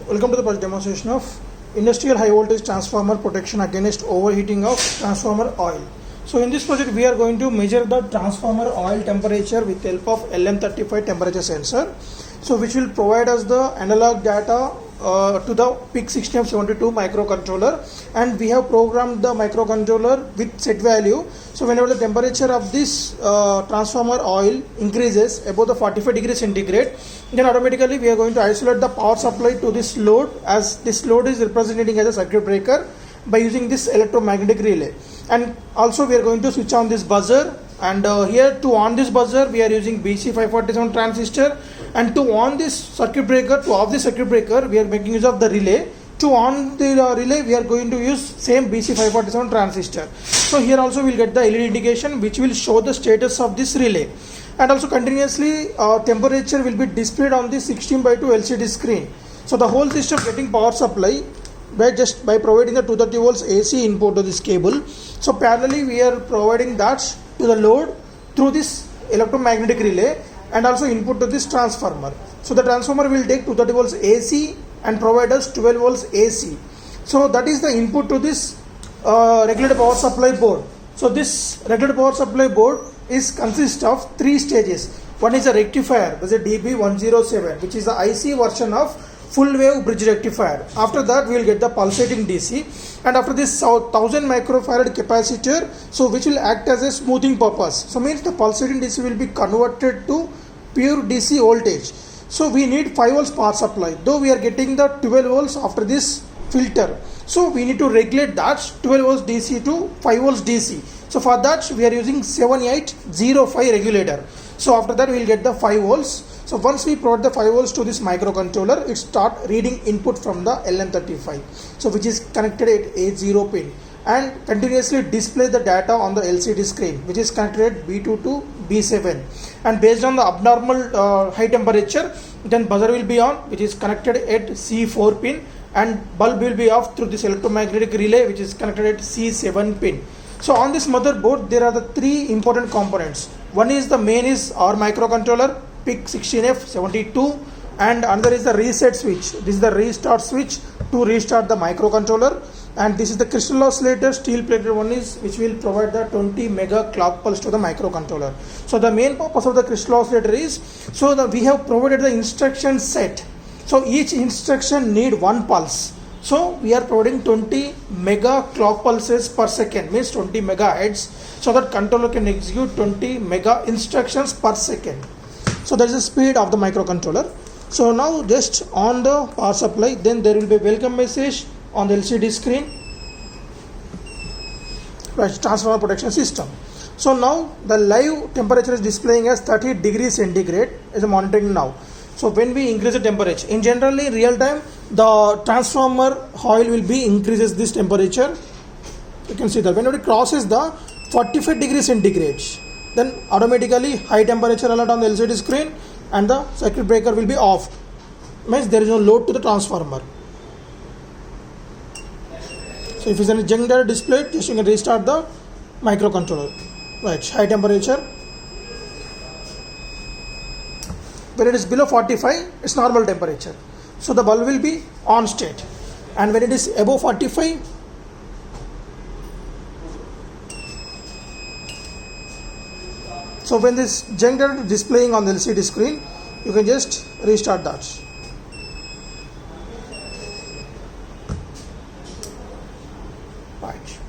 Welcome to the demonstration of industrial high voltage transformer protection against overheating of transformer oil. So in this project we are going to measure the transformer oil temperature with help of LM35 temperature sensor. So which will provide us the analog data to the PIC16F72 microcontroller, and we have programmed the microcontroller with set value. So whenever the temperature of this transformer oil increases above the 45 degrees centigrade, then automatically we are going to isolate the power supply to this load, as this load is representing as a circuit breaker by using this electromagnetic relay. And also we are going to switch on this buzzer, and here to on this buzzer we are using BC547 transistor, and to on this circuit breaker, to off the circuit breaker, we are making use of the relay. To on the relay we are going to use same BC547 transistor. So here also we will get the LED indication which will show the status of this relay, and also continuously temperature will be displayed on the 16:2 LCD screen. So the whole system getting power supply by providing the 230 volts AC input to this cable. So parallelly we are providing that to the load through this electromagnetic relay, and also input to this transformer. So the transformer will take 230 volts AC and provide us 12 volts AC. So that is the input to this regulated power supply board. So this regulated power supply board consists of three stages. One is a rectifier, that is a DB107, which is the IC version of full wave bridge rectifier. After that we will get the pulsating DC, and after this 1000 microfarad capacitor, so which will act as a smoothing purpose. So means the pulsating DC will be converted to pure DC voltage. So we need 5 volts power supply, though we are getting the 12 volts after this filter. So we need to regulate that 12 volts DC to 5 volts DC. So for that we are using 7805 regulator. So after that we will get the 5 volts. So once we provide the 5 volts to this microcontroller, it start reading input from the LM35, so which is connected at A0 pin, and continuously display the data on the LCD screen, which is connected at B2 to B7. And based on the abnormal high temperature, then buzzer will be on, which is connected at C4 pin, and bulb will be off through this electromagnetic relay, which is connected at C7 pin. So on this motherboard there are the three important components. One is the main is our microcontroller PIC16F72, and another is the reset switch. This is the restart switch to restart the microcontroller, and this is the crystal oscillator steel plated one is which will provide the 20 mega clock pulse to the microcontroller. So the main purpose of the crystal oscillator is so that we have provided the instruction set. So each instruction need one pulse. So we are providing 20 mega clock pulses per second, means 20 megahertz, so that controller can execute 20 mega instructions per second. So that is the speed of the microcontroller. So now just on the power supply, then there will be a welcome message on the LCD screen. Right, transformer protection system. So now the live temperature is displaying as 30 degrees centigrade as a monitoring now. So when we increase the temperature, in generally real time, the transformer oil will be increases this temperature. You can see that whenever it crosses the 45 degrees centigrade, then automatically high temperature alert on the LCD screen, and the circuit breaker will be off. Means there is no load to the transformer. So if it's any junk data displayed, just you can restart the microcontroller. Right, high temperature. When it is below 45, it's normal temperature. So the bulb will be on state, and when it is above 45, so when this junk data is displaying on the LCD screen, you can just restart that. Right.